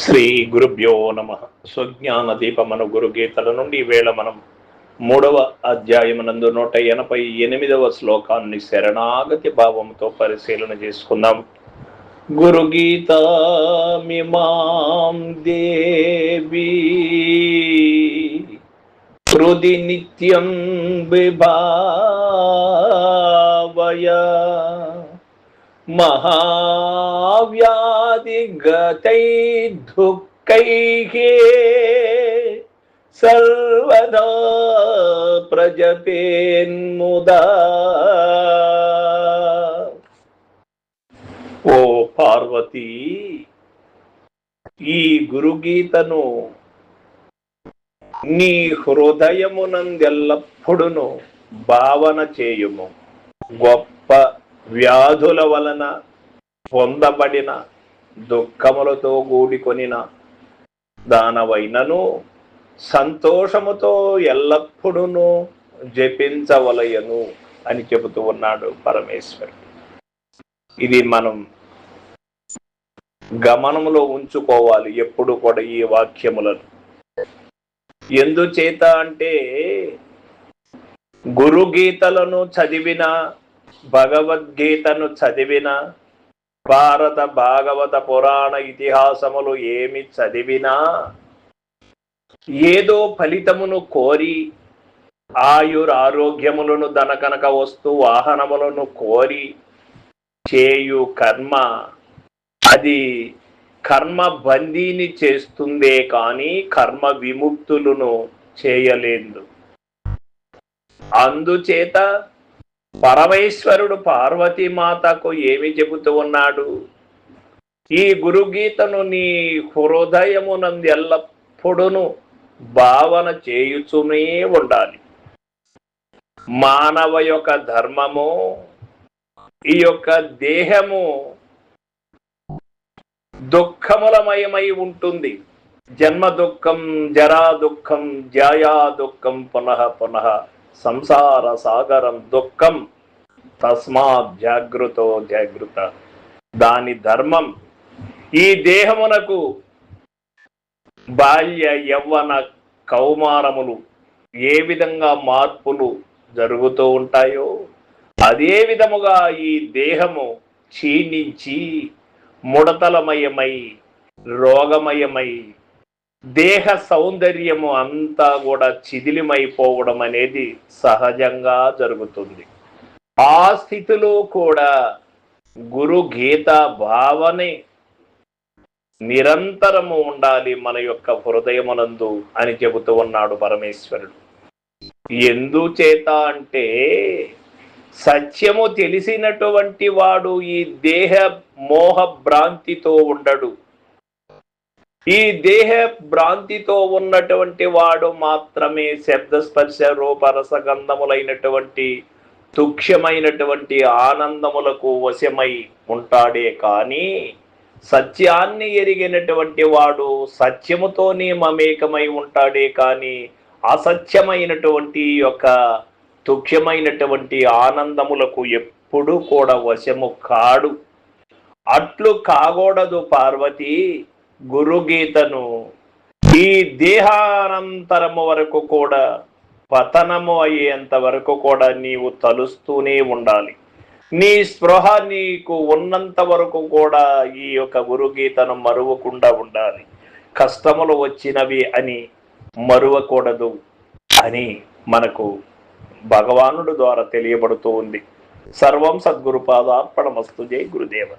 శ్రీ గురుభ్యో నమ. స్వజ్ఞాన దీపమను గురు గీతల నుండి ఈవేళ మనం 3వ అధ్యాయమునందు 188వ శ్లోకాన్ని శరణాగతి భావంతో పరిశీలన చేసుకుందాం. గురు గీతామిమాం దేవి హృది నిత్యం విభావయ మహావ్యాధిగతై దుఃఖైః సర్వదా ప్రజపేన్ముదా. ఓ పార్వతీ, ఈ గురుగీతను నీ హృదయమునందెల్లప్పుడును భావన చేయుము. గొప్ప వ్యాధుల వలన పొందబడిన దుఃఖములతో కూడికొనిన దానవైనను సంతోషముతో ఎల్లప్పుడూ జపించవలయను అని చెబుతూ ఉన్నాడు పరమేశ్వరుడు. ఇది మనం గమనములో ఉంచుకోవాలి ఎప్పుడు కూడా ఈ వాక్యములను. ఎందుచేత అంటే గురుగీతలను చదివిన, భగవద్గీతను చదివిన, భారత భాగవత పురాణ ఇతిహాసములు ఏమి చదివినా ఏదో ఫలితమును కోరి, ఆయురారోగ్యములను, ధనకనక వస్తు వాహనములను కోరి చేయు కర్మ అది కర్మ బందీని చేస్తుందే కానీ కర్మ విముక్తులను చేయలేదు. అందుచేత పరమేశ్వరుడు పార్వతీమాతకు ఏమి చెబుతూ ఉన్నాడు? ఈ గురుగీతను నీ హృదయమునందు ఎల్లప్పుడూ భావన చేయుచునే ఉండాలి. మానవ యొక్క ధర్మము, ఈ యొక్క దేహము దుఃఖములమయమై ఉంటుంది. జన్మ దుఃఖం, జరా దుఃఖం, జాయా దుఃఖం, పునః పునః సంసార సాగరం దుఃఖం. తస్మాత్ జాగృతో జాగృత. దాని ధర్మం ఈ దేహమునకు బాల్య యవ్వన కౌమారములు ఏ విధంగా మార్పులు జరుగుతూ ఉంటాయో అదే విధముగా ఈ దేహము క్షీణించి ముడతలమయమై రోగమయమై దేహ సౌందర్యము అంతా కూడా చిదిలిమైపోవడం అనేది సహజంగా జరుగుతుంది. ఆ స్థితిలో కూడా గురు గీత భావనే నిరంతరము ఉండాలి మన యొక్క హృదయమునందు అని చెబుతూ ఉన్నాడు పరమేశ్వరుడు. ఎందుచేత అంటే సత్యము తెలిసినటువంటి వాడు ఈ దేహ మోహ భ్రాంతితో ఉండడు. ఈ దేహ భ్రాంతితో ఉన్నటువంటి వాడు మాత్రమే శబ్దస్పర్శ రూపరసగంధములైనటువంటి తుక్ష్యమైనటువంటి ఆనందములకు వశమై ఉంటాడే కానీ సత్యాన్ని ఎరిగినటువంటి వాడు సత్యముతోనే మమేకమై ఉంటాడే కానీ అసత్యమైనటువంటి యొక్క తుక్ష్యమైనటువంటి ఆనందములకు ఎప్పుడూ కూడా వశము కాడు. అట్లు కాకూడదు పార్వతి. గురుగీతను ఈ దేహానంతరము వరకు కూడా, పతనము అయ్యేంత వరకు కూడా నీవు తలుస్తూనే ఉండాలి. నీ స్పృహ నీకు ఉన్నంత వరకు కూడా ఈ యొక్క గురుగీతను మరువకుండా ఉండాలి. కష్టములు వచ్చినవి అని మరువకూడదు అని మనకు భగవానుడు ద్వారా తెలియబడుతూ ఉంది. సర్వం సద్గురుపాదార్పణమస్తు. జై గురుదేవ.